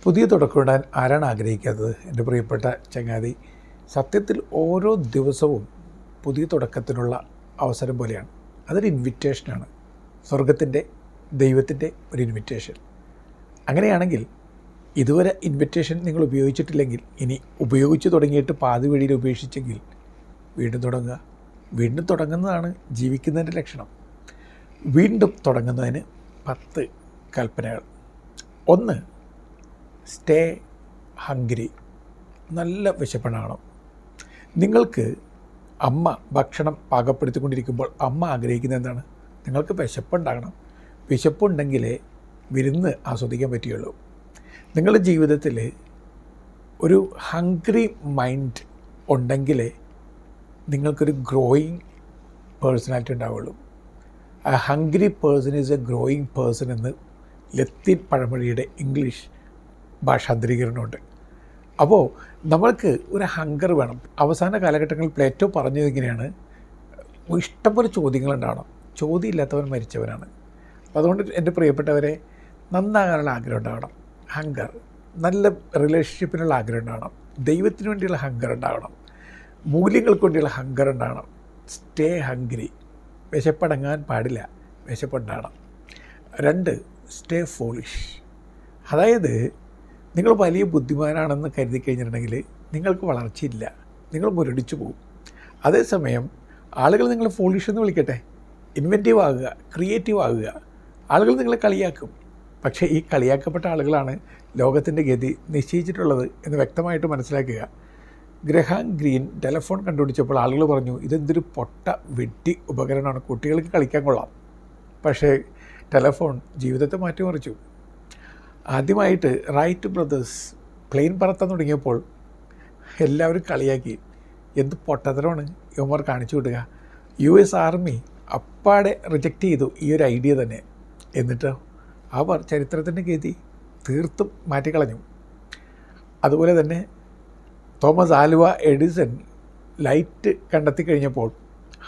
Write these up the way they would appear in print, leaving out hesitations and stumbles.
പുതിയ തുടക്കമിടാൻ ആരാണ് ആഗ്രഹിക്കാത്തത്? എൻ്റെ പ്രിയപ്പെട്ട ചങ്ങാതി, സത്യത്തിൽ ഓരോ ദിവസവും പുതിയ തുടക്കത്തിനുള്ള അവസരം പോലെയാണ്. അതൊരു ഇൻവിറ്റേഷനാണ്, സ്വർഗത്തിൻ്റെ, ദൈവത്തിൻ്റെ ഒരു ഇൻവിറ്റേഷൻ. അങ്ങനെയാണെങ്കിൽ ഇതുവരെ ഇൻവിറ്റേഷൻ നിങ്ങൾ ഉപയോഗിച്ചിട്ടില്ലെങ്കിൽ, ഇനി ഉപയോഗിച്ച് തുടങ്ങിയിട്ട് പാതി വഴിയിൽ ഉപേക്ഷിച്ചെങ്കിൽ വീണ്ടും തുടങ്ങുക. വീണ്ടും തുടങ്ങുന്നതാണ് ജീവിക്കുന്നതിൻ്റെ ലക്ഷണം. വീണ്ടും തുടങ്ങുന്നതിന് 10 കൽപ്പനകൾ. 1, സ്റ്റേ ഹംഗ്രി. നല്ല വിശപ്പുണ്ടാകണം. നിങ്ങൾക്ക് അമ്മ ഭക്ഷണം പാകപ്പെടുത്തിക്കൊണ്ടിരിക്കുമ്പോൾ അമ്മ ആഗ്രഹിക്കുന്നത് എന്താണ്? നിങ്ങൾക്ക് വിശപ്പുണ്ടാകണം. വിശപ്പുണ്ടെങ്കിലേ വിരുന്ന് ആസ്വദിക്കാൻ പറ്റുകയുള്ളൂ. നിങ്ങളുടെ ജീവിതത്തിൽ ഒരു ഹംഗ്രി മൈൻഡ് ഉണ്ടെങ്കിലേ നിങ്ങൾക്കൊരു ഗ്രോയിങ് പേഴ്സണാലിറ്റി ഉണ്ടാവുള്ളൂ. A hungry person is A growing person എന്ന് ലത്തീൻ പഴമൊഴിയുടെ ഇംഗ്ലീഷ് ഭാഷാന്തരീകരണമുണ്ട്. അപ്പോൾ നമ്മൾക്ക് ഒരു ഹങ്കർ വേണം. അവസാന കാലഘട്ടങ്ങളിൽ പ്ലേറ്റോ പറഞ്ഞത് ഇങ്ങനെയാണ്: ഇഷ്ടംപോലെ ചോദ്യങ്ങളുണ്ടാവണം, ചോദ്യമില്ലാത്തവൻ മരിച്ചവനാണ്. അതുകൊണ്ട് എൻ്റെ പ്രിയപ്പെട്ടവരെ, നന്നാകാനുള്ള ആഗ്രഹം ഉണ്ടാവണം, ഹങ്കർ. നല്ല റിലേഷൻഷിപ്പിനുള്ള ആഗ്രഹം ഉണ്ടാവണം, ദൈവത്തിന് വേണ്ടിയുള്ള ഹങ്കർ ഉണ്ടാവണം, മൂല്യങ്ങൾക്ക് വേണ്ടിയുള്ള ഹങ്കർ ഉണ്ടാവണം. Stay hungry. വിശപ്പടങ്ങാൻ പാടില്ല, വിശപ്പുണ്ടാകണം. 2, സ്റ്റേ ഫോളിഷ്. അതായത് നിങ്ങൾ വലിയ ബുദ്ധിമാനാണെന്ന് കരുതി കഴിഞ്ഞിട്ടുണ്ടെങ്കിൽ നിങ്ങൾക്ക് വളർച്ചയില്ല, നിങ്ങൾ മുരടിച്ചു പോകും. അതേസമയം ആളുകൾ നിങ്ങളെ ഫോളിഷ് എന്ന് വിളിക്കട്ടെ, ഇൻവെൻറ്റീവ് ആകുക, ക്രിയേറ്റീവ് ആകുക. ആളുകൾ നിങ്ങളെ കളിയാക്കും, പക്ഷേ ഈ കളിയാക്കപ്പെട്ട ആളുകളാണ് ലോകത്തിൻ്റെ ഗതി നിശ്ചയിച്ചിട്ടുള്ളത് എന്ന് വ്യക്തമായിട്ട് മനസ്സിലാക്കുക. ഗ്രഹാം ഗ്രീൻ ടെലഫോൺ കണ്ടുപിടിച്ചപ്പോൾ ആളുകൾ പറഞ്ഞു, ഇതെന്തൊരു പൊട്ട വെട്ടി ഉപകരണമാണ്, കുട്ടികൾക്ക് കളിക്കാൻ കൊള്ളാം. പക്ഷേ ടെലഫോൺ ജീവിതത്തെ മാറ്റിമറിച്ചു. ആദ്യമായിട്ട് റൈറ്റ് ബ്രദേഴ്സ് പ്ലെയിൻ പറത്താൻ തുടങ്ങിയപ്പോൾ എല്ലാവരും കളിയാക്കി. എന്ത് പൊട്ടത്തരമാണ് ഇവന്മാർ കാണിച്ചു വിടുക. US ആർമി അപ്പാടെ റിജക്റ്റ് ചെയ്തു ഈ ഒരു ഐഡിയ തന്നെ. എന്നിട്ടോ അവർ ചരിത്രത്തിൻ്റെ ഗതി തീർത്തും മാറ്റിക്കളഞ്ഞു. അതുപോലെ തന്നെ തോമസ് ആൽവ എഡിസൺ ലൈറ്റ് കണ്ടെത്തി കഴിഞ്ഞപ്പോൾ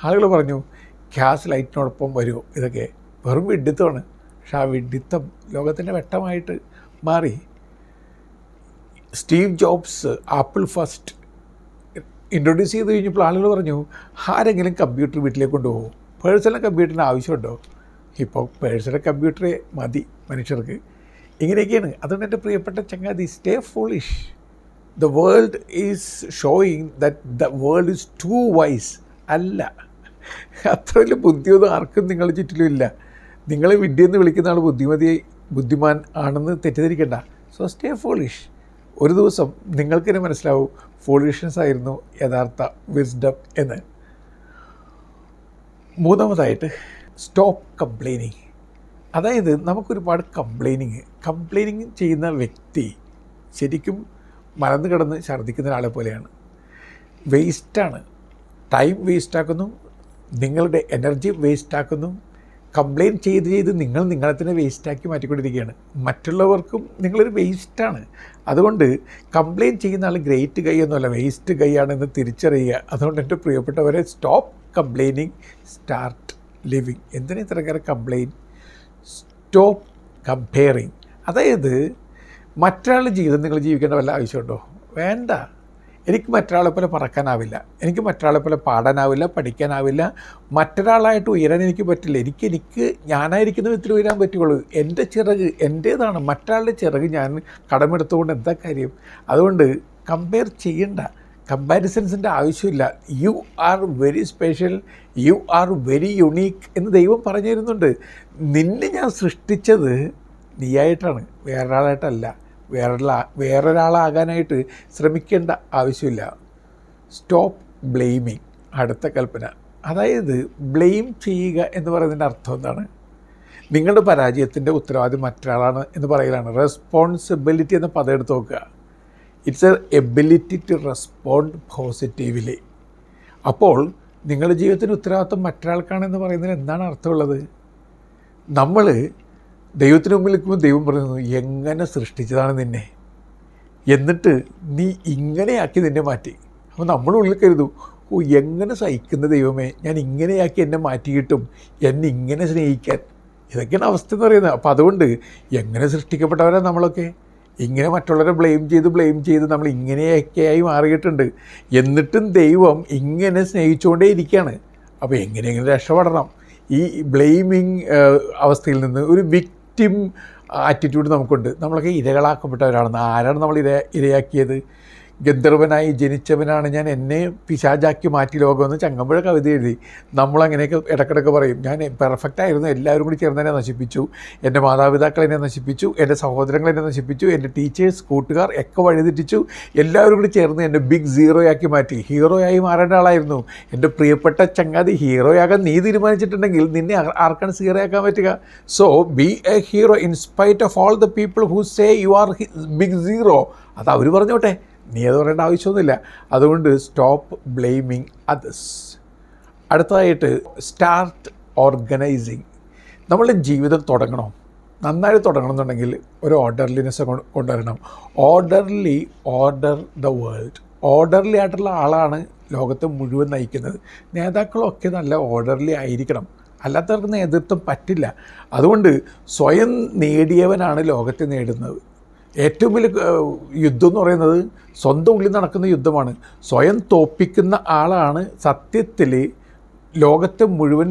ആളുകൾ പറഞ്ഞു, ഗ്യാസ് ലൈറ്റിനോടൊപ്പം വരുമോ? ഇതൊക്കെ വെറും വിഡ്ഢിത്തമാണ്. പക്ഷെ ആ വിഡ്ഢിത്തം ലോകത്തിൻ്റെ വെട്ടമായിട്ട് മാറി. Steve jobs apple first introduce ചെയ്ത് കഴിഞ്ഞപ്പോൾ ആളുകൾ പറഞ്ഞു, ആരെങ്കിലും കമ്പ്യൂട്ടർ വീട്ടിലേക്ക് കൊണ്ടുപോകും? പേഴ്സണൽ കമ്പ്യൂട്ടറിന് ആവശ്യമുണ്ടോ? ഇപ്പോൾ പേഴ്സണൽ കമ്പ്യൂട്ടറെ മതി മനുഷ്യർക്ക്. ഇങ്ങനെയൊക്കെയാണ്. അതുകൊണ്ട് എൻ്റെ പ്രിയപ്പെട്ട ചങ്ങാതി, stay foolish. The world is showing that the world is too wise. അല്ല, അത്ര വലിയ ബുദ്ധിയൊന്നും ആർക്കും നിങ്ങളുടെ ചുറ്റിലും ഇല്ല. നിങ്ങളെ വിഡ്ഢിയെന്ന് വിളിക്കുന്ന ആൾ ബുദ്ധിമാൻ ആണെന്ന് തെറ്റിദ്ധരിക്കേണ്ട. So stay foolish. ഒരു ദിവസം നിങ്ങൾക്ക് തന്നെ മനസ്സിലാവും ഫോളിഷ്നെസ് ആയിരുന്നു യഥാർത്ഥ വിസ്ഡം എന്ന്. 3, സ്റ്റോപ്പ് കംപ്ലൈനിങ്. അതായത് നമുക്കൊരുപാട് കംപ്ലൈനിങ് ചെയ്യുന്ന വ്യക്തി ശരിക്കും മലന്ന് കിടന്ന് ഛർദ്ദിക്കുന്ന ഒരാളെ പോലെയാണ്. വേസ്റ്റാണ്. ടൈം വേസ്റ്റാക്കുന്നു, നിങ്ങളുടെ എനർജി വേസ്റ്റാക്കുന്നു. കംപ്ലയിൻറ്റ് ചെയ്ത് നിങ്ങളെ തന്നെ വേസ്റ്റാക്കി മാറ്റിക്കൊണ്ടിരിക്കുകയാണ്. മറ്റുള്ളവർക്കും നിങ്ങളൊരു വേസ്റ്റാണ്. അതുകൊണ്ട് കംപ്ലയിൻറ്റ് ചെയ്യുന്ന ആൾ ഗ്രേറ്റ് ഗൈ എന്നല്ല, വേസ്റ്റ് ഗൈ ആണെന്ന് തിരിച്ചറിയുക. അതുകൊണ്ട് എൻ്റെ പ്രിയപ്പെട്ടവരെ, സ്റ്റോപ്പ് കംപ്ലൈനിങ്, സ്റ്റാർട്ട് ലിവിങ്. എന്തിനാ ഇത്രയേറെ കംപ്ലയിൻറ്റ്? Stop comparing. അതായത് മറ്റൊരാളുടെ ജീവിതം നിങ്ങൾ ജീവിക്കേണ്ട വല്ല ആവശ്യമുണ്ടോ? വേണ്ട. എനിക്ക് മറ്റൊരാളെ പോലെ പറക്കാനാവില്ല, എനിക്ക് മറ്റൊരാളെ പോലെ പാടാനാവില്ല, പഠിക്കാനാവില്ല, മറ്റൊരാളായിട്ട് ഉയരാൻ എനിക്ക് പറ്റില്ല. എനിക്ക് ഞാനായിരിക്കുന്ന വിധത്തിൽ ഉയരാൻ പറ്റുള്ളൂ. എൻ്റെ ചിറക് എൻ്റേതാണ്, മറ്റൊരാളുടെ ചിറക് ഞാൻ കടമെടുത്തുകൊണ്ട് എന്താ കാര്യം? അതുകൊണ്ട് കമ്പയർ ചെയ്യണ്ട, കമ്പാരിസൺസിൻ്റെ ആവശ്യമില്ല. You are very special, you are very unique എന്ന് ദൈവം പറഞ്ഞു തരുന്നുണ്ട്. നിന്നെ ഞാൻ സൃഷ്ടിച്ചത് നീയായിട്ടാണ്, വേറൊരാളായിട്ടല്ല. വേറൊരാളാകാനായിട്ട് ശ്രമിക്കേണ്ട ആവശ്യമില്ല. Stop blaming. അടുത്ത കൽപ്പന. അതായത് ബ്ലെയിം ചെയ്യുക എന്ന് പറയുന്നതിൻ്റെ അർത്ഥം എന്താണ്? നിങ്ങളുടെ പരാജയത്തിൻ്റെ ഉത്തരവാദി മറ്റൊരാളാണ് എന്ന് പറയലാണ്. റെസ്പോൺസിബിലിറ്റി എന്ന പദം എടുത്ത് നോക്കുക. It's a ability to respond positively. അപ്പോൾ നിങ്ങളുടെ ജീവിതത്തിൻ്റെ ഉത്തരവാദിത്വം മറ്റൊരാൾക്കാണെന്ന് പറയുന്നതിന് എന്താണ് അർത്ഥമുള്ളത്? നമ്മൾ ദൈവത്തിന് മുമ്പിൽ നിൽക്കുമ്പോൾ ദൈവം പറയുന്നു, എങ്ങനെ സൃഷ്ടിച്ചതാണ് നിന്നെ, എന്നിട്ട് നീ ഇങ്ങനെയാക്കി നിന്നെ മാറ്റി. അപ്പോൾ നമ്മളുള്ളിൽ കരുതും, എങ്ങനെ സഹിക്കുന്ന ദൈവമേ, ഞാൻ ഇങ്ങനെയാക്കി എന്നെ മാറ്റിയിട്ടും എന്നെ ഇങ്ങനെ സ്നേഹിക്കാൻ. ഇതൊക്കെയാണ് അവസ്ഥ എന്ന് പറയുന്നത്. അപ്പോൾ അതുകൊണ്ട് എങ്ങനെ സൃഷ്ടിക്കപ്പെട്ടവരാണ് നമ്മളൊക്കെ, ഇങ്ങനെ മറ്റുള്ളവരെ ബ്ലെയിം ചെയ്ത് നമ്മൾ ഇങ്ങനെയൊക്കെയായി മാറിയിട്ടുണ്ട്. എന്നിട്ടും ദൈവം ഇങ്ങനെ സ്നേഹിച്ചുകൊണ്ടേ ഇരിക്കുകയാണ്. അപ്പോൾ എങ്ങനെയെങ്കിലും രക്ഷപ്പെടണം. ഈ ബ്ലെയിമിങ് അവസ്ഥയിൽ നിന്ന് ഒരു വിക്ടിം ആറ്റിറ്റ്യൂഡ് നമുക്കുണ്ട്. നമ്മളൊക്കെ ഇരകളാക്കപ്പെട്ടവരാണെന്ന്. ആരാണ് നമ്മൾ ഇരയാക്കിയത്? ഗന്ധർവനായി ജനിച്ചവനാണ് ഞാൻ, എന്നെ പിശാചാക്കി മാറ്റി ലോകമെന്ന് ചങ്ങമ്പുഴ കവിത എഴുതി. നമ്മളങ്ങനെയൊക്കെ ഇടയ്ക്കിടയ്ക്ക് പറയും, ഞാൻ പെർഫെക്റ്റായിരുന്നു, എല്ലാവരും കൂടി ചേർന്ന് എന്നെ നശിപ്പിച്ചു, എൻ്റെ മാതാപിതാക്കൾ എന്നെ നശിപ്പിച്ചു, എൻ്റെ സഹോദരങ്ങൾ എന്നെ നശിപ്പിച്ചു, എൻ്റെ ടീച്ചേഴ്സ് കൂട്ടുകാർ ഒക്കെ വഴിതെറ്റിച്ചു, എല്ലാവരും കൂടി ചേർന്ന് എന്നെ ബിഗ് സീറോയാക്കി മാറ്റി. ഹീറോയായി മാറേണ്ട ആളായിരുന്നു. എൻ്റെ പ്രിയപ്പെട്ട ചങ്ങാതി, ഹീറോയാകാൻ നീ തീരുമാനിച്ചിട്ടുണ്ടെങ്കിൽ നിന്നെ ആർക്കാണ് സീറോയാക്കാൻ പറ്റുക? So be a hero in spite of all the people who say you are big zero. അത് അവർ പറഞ്ഞോട്ടെ, നീ അത് പറയേണ്ട ആവശ്യമൊന്നുമില്ല. അതുകൊണ്ട് സ്റ്റോപ്പ് ബ്ലെയിമിങ് അതേഴ്സ്. അടുത്തതായിട്ട് സ്റ്റാർട്ട് ഓർഗനൈസിങ്. നമ്മളുടെ ജീവിതം തുടങ്ങണം, നന്നായി തുടങ്ങണമെന്നുണ്ടെങ്കിൽ ഒരു ഓർഡർലിനെസ് കൊണ്ടുവരണം. Order the world. ഓർഡർലി ആയിട്ടുള്ള ആളാണ് ലോകത്തെ മുഴുവൻ നയിക്കുന്നത്. നേതാക്കളൊക്കെ നല്ല ഓർഡർലി ആയിരിക്കണം, അല്ലാത്തവർക്ക് നേതൃത്വം പറ്റില്ല. അതുകൊണ്ട് സ്വയം നേടിയവനാണ് ലോകത്തെ നേടുന്നത്. ഏറ്റവും വലിയ യുദ്ധം എന്ന് പറയുന്നത് സ്വന്തം ഉള്ളിൽ നടക്കുന്ന യുദ്ധമാണ്. സ്വയം തോൽപ്പിക്കുന്ന ആളാണ് സത്യത്തിൽ ലോകത്തെ മുഴുവൻ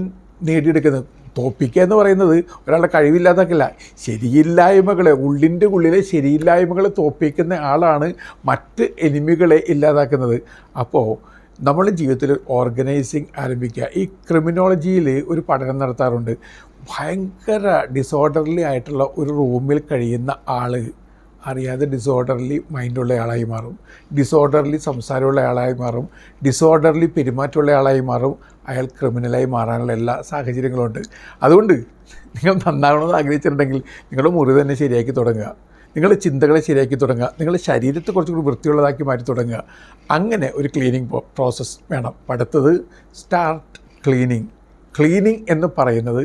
നേടിയെടുക്കുന്നത്. തോൽപ്പിക്കുക എന്ന് പറയുന്നത് ഒരാളുടെ കഴിവില്ലാതാക്കില്ല, ശരിയില്ലായ്മകളെ, ഉള്ളിലെ ശരിയില്ലായ്മകളെ തോൽപ്പിക്കുന്ന ആളാണ് മറ്റ് എനിമികളെ ഇല്ലാതാക്കുന്നത്. അപ്പോൾ നമ്മൾ ജീവിതത്തിൽ ഓർഗനൈസിങ് ആരംഭിക്കുക. ഈ ക്രിമിനോളജിയിൽ ഒരു പഠനം നടത്താറുണ്ട്. ഭയങ്കര ഡിസോർഡർലി ആയിട്ടുള്ള ഒരു റൂമിൽ കഴിയുന്ന ആൾ അറിയാതെ ഡിസോർഡർലി മൈൻഡുള്ള ആളായി മാറും, ഡിസോർഡർലി സംസാരമുള്ള ആളായി മാറും, ഡിസോർഡർലി പെരുമാറ്റമുള്ള ആളായി മാറും. അയാൾ ക്രിമിനലായി മാറാനുള്ള എല്ലാ സാഹചര്യങ്ങളുണ്ട്. അതുകൊണ്ട് നിങ്ങൾ നന്നാകണമെന്ന് ആഗ്രഹിച്ചിട്ടുണ്ടെങ്കിൽ നിങ്ങളുടെ മുറി തന്നെ ശരിയാക്കി തുടങ്ങുക, നിങ്ങളുടെ ചിന്തകളെ ശരിയാക്കി തുടങ്ങുക, നിങ്ങളുടെ ശരീരത്തെ കുറച്ചുകൂടി വൃത്തിയുള്ളതാക്കി മാറ്റി തുടങ്ങുക. അങ്ങനെ ഒരു ക്ലീനിങ് പ്രോസസ്സ് വേണം. അടുത്തത് സ്റ്റാർട്ട് ക്ലീനിങ്. ക്ലീനിങ് എന്ന് പറയുന്നത്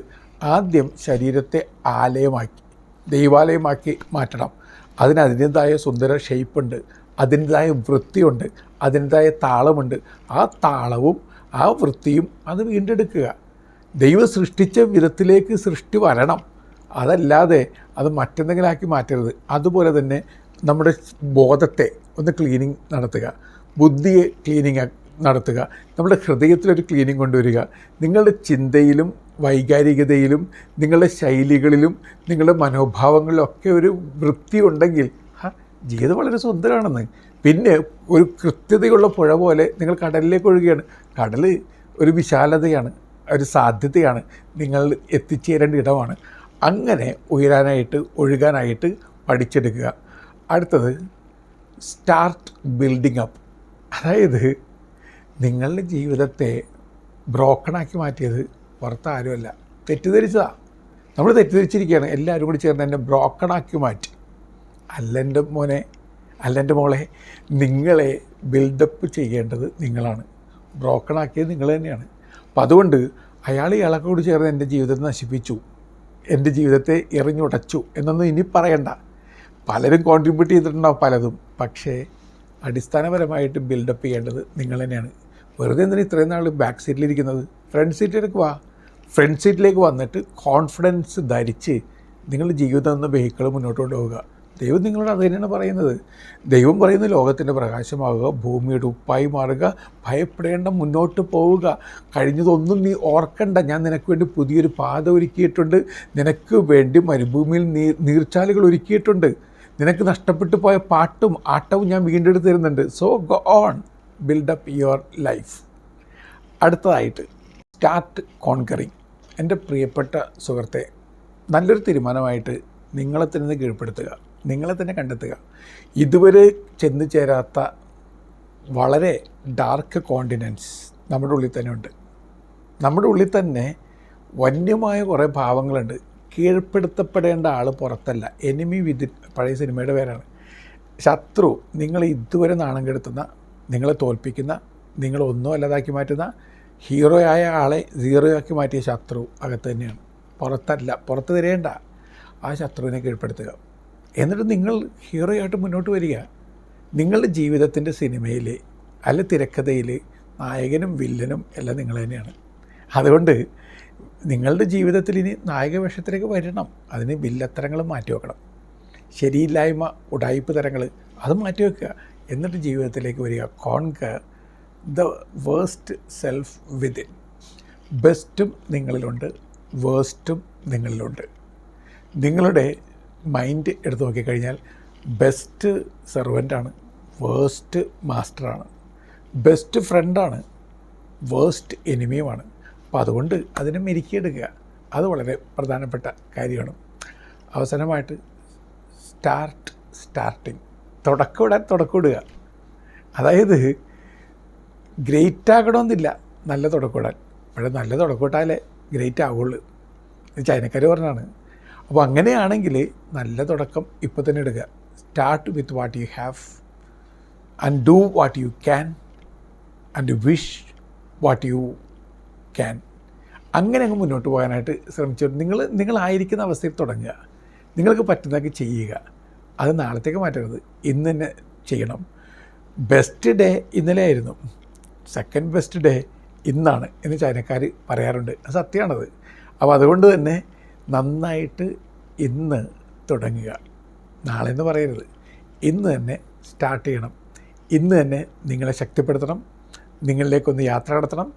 ആദ്യം ശരീരത്തെ ആലയമാക്കി, ദൈവാലയമാക്കി മാറ്റണം. അതിനതിൻ്റെതായ സുന്ദര ഷേപ്പുണ്ട്, അതിൻ്റെതായ വൃത്തിയുണ്ട്, അതിൻ്റെതായ താളമുണ്ട്. ആ താളവും ആ വൃത്തിയും അത് വീണ്ടെടുക്കുക. ദൈവം സൃഷ്ടിച്ച വിധത്തിലേക്ക് സൃഷ്ടി വരണം, അതല്ലാതെ അത് മറ്റെന്തെങ്കിലും ആക്കി മാറ്റരുത്. അതുപോലെ തന്നെ നമ്മുടെ ബോധത്തെ ഒന്ന് ക്ലീനിങ് നടത്തുക, ബുദ്ധിയെ ക്ലീനിങ് നടത്തുക, നമ്മുടെ ഹൃദയത്തിലൊരു ക്ലീനിങ് കൊണ്ടുവരിക. നിങ്ങളുടെ ചിന്തയിലും വൈകാരികതയിലും നിങ്ങളുടെ ശൈലികളിലും നിങ്ങളുടെ മനോഭാവങ്ങളിലൊക്കെ ഒരു വൃത്തി ഉണ്ടെങ്കിൽ ജീവിതം വളരെ സുന്ദരമാണെന്ന്. പിന്നെ ഒരു കൃത്യതയുള്ള പുഴ പോലെ നിങ്ങൾ കടലിലേക്ക് ഒഴുകുകയാണ്. കടൽ ഒരു വിശാലതയാണ്, ഒരു സാധ്യതയാണ്, നിങ്ങൾ എത്തിച്ചേരേണ്ട ഇടമാണ്. അങ്ങനെ ഉയരാനായിട്ട്, ഒഴുകാനായിട്ട് പഠിച്ചെടുക്കുക. അടുത്തത് സ്റ്റാർട്ട് ബിൽഡിംഗ് അപ്പ്. അതായത് നിങ്ങളുടെ ജീവിതത്തെ ബ്രോക്കണാക്കി മാറ്റിയത് പുറത്ത് ആരുമല്ല, തെറ്റിദ്ധരിച്ചതാണ്. നമ്മൾ തെറ്റിദ്ധരിച്ചിരിക്കുകയാണ്. എല്ലാവരും കൂടി ചേർന്ന് എന്നെ ബ്രോക്കണാക്കി മാറ്റി. അല്ലെൻ്റെ മോനെ, അല്ലെൻ്റെ മോളെ, നിങ്ങളെ ബിൽഡപ്പ് ചെയ്യേണ്ടത് നിങ്ങളാണ്. ബ്രോക്കണാക്കിയത് നിങ്ങൾ തന്നെയാണ്. അപ്പം അതുകൊണ്ട് ഇയാളൊക്കെ കൂടി ചേർന്ന് എൻ്റെ ജീവിതത്തെ നശിപ്പിച്ചു, എൻ്റെ ജീവിതത്തെ എറിഞ്ഞുടച്ചു എന്നൊന്നും ഇനി പറയണ്ട. പലരും കോൺട്രിബ്യൂട്ട് ചെയ്തിട്ടുണ്ടാവും പലതും, പക്ഷേ അടിസ്ഥാനപരമായിട്ട് ബിൽഡപ്പ് ചെയ്യേണ്ടത് നിങ്ങൾ തന്നെയാണ്. വെറുതെ എന്തിനാണ് ഇത്രയും നാൾ ബാക്ക് സീറ്റിലിരിക്കുന്നത്? ഫ്രണ്ട് സീറ്റിലേക്ക് വാ. ഫ്രണ്ട് സീറ്റിലേക്ക് വന്നിട്ട് കോൺഫിഡൻസ് ധരിച്ച് നിങ്ങളുടെ ജീവിതം എന്ന വെഹിക്കിൾ മുന്നോട്ട് കൊണ്ടുപോവുക. ദൈവം നിങ്ങളോട് അത് തന്നെയാണ് പറയുന്നത്. ദൈവം പറയുന്നത് ലോകത്തിൻ്റെ പ്രകാശമാകുക, ഭൂമിയുടെ ഉപ്പായി മാറുക, ഭയപ്പെടേണ്ട, മുന്നോട്ട് പോവുക. കഴിഞ്ഞതൊന്നും നീ ഓർക്കണ്ട. ഞാൻ നിനക്ക് വേണ്ടി പുതിയൊരു പാത ഒരുക്കിയിട്ടുണ്ട്. നിനക്ക് വേണ്ടി മരുഭൂമിയിൽ നീർച്ചാലുകൾ ഒരുക്കിയിട്ടുണ്ട്. നിനക്ക് നഷ്ടപ്പെട്ടു പോയ പാട്ടും ആട്ടവും ഞാൻ വീണ്ടെടുത്ത് തരുന്നുണ്ട്. So go on, build up your life. അടുത്തതായിട്ട് സ്റ്റാർട്ട് കോൺകറിങ്. എൻ്റെ പ്രിയപ്പെട്ട സുഹൃത്തെ, നല്ലൊരു തീരുമാനമായിട്ട് നിങ്ങളെ തന്നെ കീഴ്പ്പെടുത്തുക, നിങ്ങളെ തന്നെ കണ്ടെത്തുക. ഇതുവരെ ചെന്ന് ചേരാത്ത വളരെ ഡാർക്ക് കോണ്ടിനൻസ് നമ്മുടെ ഉള്ളിൽ തന്നെ ഉണ്ട്. നമ്മുടെ ഉള്ളിൽ തന്നെ വന്യമായ കുറേ ഭാവങ്ങളുണ്ട്. കീഴ്പ്പെടുത്തപ്പെടേണ്ട ആൾ പുറത്തല്ല, എനിമി വിതിൻ, പഴയ സിനിമയുടെ പേരാണ്. ശത്രു, നിങ്ങളെ ഇതുവരെ നാണം കെടുത്തുന്ന, നിങ്ങളെ തോൽപ്പിക്കുന്ന, നിങ്ങളൊന്നും അല്ലാതാക്കി മാറ്റുന്ന, ഹീറോയായ ആളെ സീറോയാക്കി മാറ്റിയ ശത്രു അകത്ത് തന്നെയാണ്, പുറത്തല്ല. പുറത്ത് തരേണ്ട. ആ ശത്രുവിനെ കീഴ്പ്പെടുത്തുക. എന്നിട്ട് നിങ്ങൾ ഹീറോയായിട്ട് മുന്നോട്ട് വരിക. നിങ്ങളുടെ ജീവിതത്തിൻ്റെ സിനിമയിൽ അല്ല തിരക്കഥയിൽ നായകനും വില്ലനും എല്ലാം നിങ്ങൾ തന്നെയാണ്. അതുകൊണ്ട് നിങ്ങളുടെ ജീവിതത്തിൽ ഇനി നായക വേഷത്തിലേക്ക് വരണം. അതിന് വില്ലത്തരങ്ങൾ മാറ്റി വെക്കണം. ശരിയില്ലായ്മ, ഉടായിപ്പ് തരങ്ങൾ അത് മാറ്റി വയ്ക്കുക. എന്നിട്ട് ജീവിതത്തിലേക്ക് വരിക. Conquer the worst self within. ബെസ്റ്റും നിങ്ങളിലുണ്ട്, വേസ്റ്റും നിങ്ങളിലുണ്ട്. നിങ്ങളുടെ മൈൻഡ് എടുത്ത് നോക്കിക്കഴിഞ്ഞാൽ ബെസ്റ്റ് സെർവൻ്റാണ്, വേസ്റ്റ് മാസ്റ്ററാണ്, ബെസ്റ്റ് ഫ്രണ്ടാണ്, വേസ്റ്റ് എനിമിയുമാണ്. അപ്പോൾ അതുകൊണ്ട് അതിനെ മെരുക്കിയെടുക്കുക. അത് വളരെ പ്രധാനപ്പെട്ട കാര്യമാണ്. അവസാനമായിട്ട് സ്റ്റാർട്ടിങ്, തുടക്കമിടുക. അതായത് ഗ്രേറ്റ് ആകണമെന്നില്ല നല്ല തുടക്കമിടാൻ, പക്ഷേ നല്ല തുടക്കമിട്ടാലേ ഗ്രേറ്റ് ആവുള്ളൂ. ചൈനക്കാർ പറഞ്ഞാണ്. അപ്പോൾ അങ്ങനെയാണെങ്കിൽ നല്ല തുടക്കം ഇപ്പോൾ തന്നെ ഇടുക. Start with what you have and do what you can and wish what you can. അങ്ങനെ അങ്ങ് മുന്നോട്ട് പോകാനായിട്ട് ശ്രമിച്ചു. നിങ്ങളായിരിക്കുന്ന അവസ്ഥയിൽ തുടങ്ങുക. നിങ്ങൾക്ക് പറ്റുന്നതൊക്കെ ചെയ്യുക. അത് നാളത്തേക്ക് മാറ്റരുത്, ഇന്ന് തന്നെ ചെയ്യണം. ബെസ്റ്റ് ഡേ ഇന്നലെ ആയിരുന്നു, സെക്കൻഡ് ബെസ്റ്റ് ഡേ ഇന്നാണ് എന്ന് ചൈനക്കാർ പറയാറുണ്ട്. അത് സത്യമാണത്. അപ്പോൾ അതുകൊണ്ട് തന്നെ നന്നായിട്ട് ഇന്ന് തുടങ്ങുക. നാളെ എന്ന് പറയരുത്, ഇന്ന് തന്നെ സ്റ്റാർട്ട് ചെയ്യണം. ഇന്ന് തന്നെ നിങ്ങളെ ശക്തിപ്പെടുത്തണം, നിങ്ങളിലേക്കൊന്ന് യാത്ര നടത്തണം,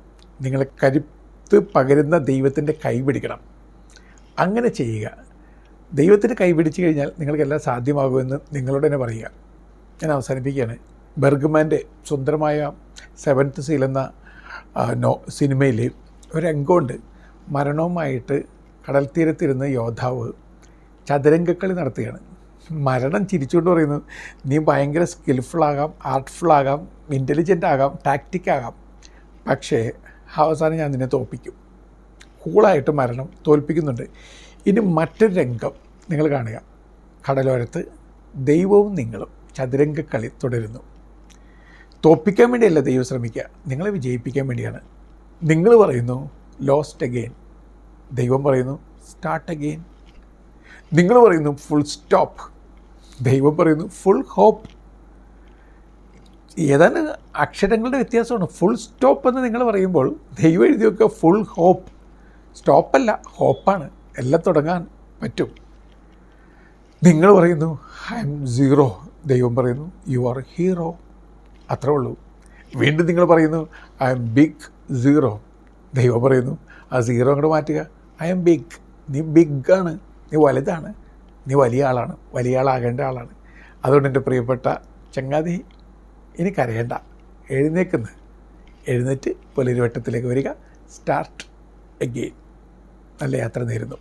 നിങ്ങളെ കരുത്ത് പകരുന്ന ദൈവത്തിൻ്റെ കൈ പിടിക്കണം. അങ്ങനെ ചെയ്യുക. ദൈവത്തിന് കൈ പിടിച്ചു കഴിഞ്ഞാൽ നിങ്ങൾക്കെല്ലാം സാധ്യമാകുമെന്ന് നിങ്ങളോട് തന്നെ പറയുക. ഞാൻ അവസാനിപ്പിക്കുകയാണ്. ബെർഗ്മാൻ്റെ സുന്ദരമായ സെവൻത്ത് സീൽ എന്ന സിനിമയിൽ ഒരു രംഗമുണ്ട്. മരണവുമായിട്ട് കടൽ തീരത്തിരുന്ന് യോദ്ധാവ് ചതുരംഗക്കളി നടത്തുകയാണ്. മരണം ചിരിച്ചുകൊണ്ട് പറയുന്നു, നീ ഭയങ്കര സ്കിൽഫുള്ളാകാം, ആർട്ട്ഫുള്ളാകാം, ഇൻ്റലിജൻ്റ് ആകാം, ടാക്റ്റിക്കാകാം, പക്ഷേ അവസാനം ഞാൻ നിന്നെ തോൽപ്പിക്കും. കൂളായിട്ട് മരണം തോൽപ്പിക്കുന്നുണ്ട്. ഇനി മറ്റൊരു രംഗം നിങ്ങൾ കാണുക. കടലോരത്ത് ദൈവവും നിങ്ങളും ചതുരംഗക്കളി തുടരുന്നു. തോൽപ്പിക്കാൻ വേണ്ടിയല്ല ദൈവം ശ്രമിക്കുക, നിങ്ങളെ വിജയിപ്പിക്കാൻ വേണ്ടിയാണ്. നിങ്ങൾ പറയുന്നു ലോസ്റ്റ് അഗെയിൻ, ദൈവം പറയുന്നു സ്റ്റാർട്ട് അഗെയിൻ. നിങ്ങൾ പറയുന്നു ഫുൾ സ്റ്റോപ്പ്, ദൈവം പറയുന്നു ഫുൾ ഹോപ്പ്. ഏതാണ് അക്ഷരങ്ങളുടെ വ്യത്യാസമാണ്. ഫുൾ സ്റ്റോപ്പ് എന്ന് നിങ്ങൾ പറയുമ്പോൾ ദൈവം എഴുതി വെക്കുക ഫുൾ ഹോപ്പ്. സ്റ്റോപ്പല്ല, ഹോപ്പാണ്. എല്ലാം തുടങ്ങാൻ പറ്റും. നിങ്ങൾ പറയുന്നു ഐ എം സീറോ, ദൈവം പറയുന്നു യു ആർ ഹീറോ. അത്രേ ഉള്ളൂ. വീണ്ടും നിങ്ങൾ പറയുന്നു ഐ എം ബിഗ് സീറോ, ദൈവം പറയുന്നു ആ സീറോ അങ്ങോട്ട് മാറ്റുക. ഐ എം ബിഗ്, നീ ബിഗാണ്, നീ വലുതാണ്, നീ വലിയ ആളാണ്, വലിയ ആളാകേണ്ട ആളാണ്. അതുകൊണ്ട് എൻ്റെ പ്രിയപ്പെട്ട ചങ്ങാതി, ഇനി കരയേണ്ട, എഴുന്നേറ്റ് പുലരിവട്ടത്തിലേക്ക് വരിക. Start again. നല്ല യാത്ര നേരുന്നു.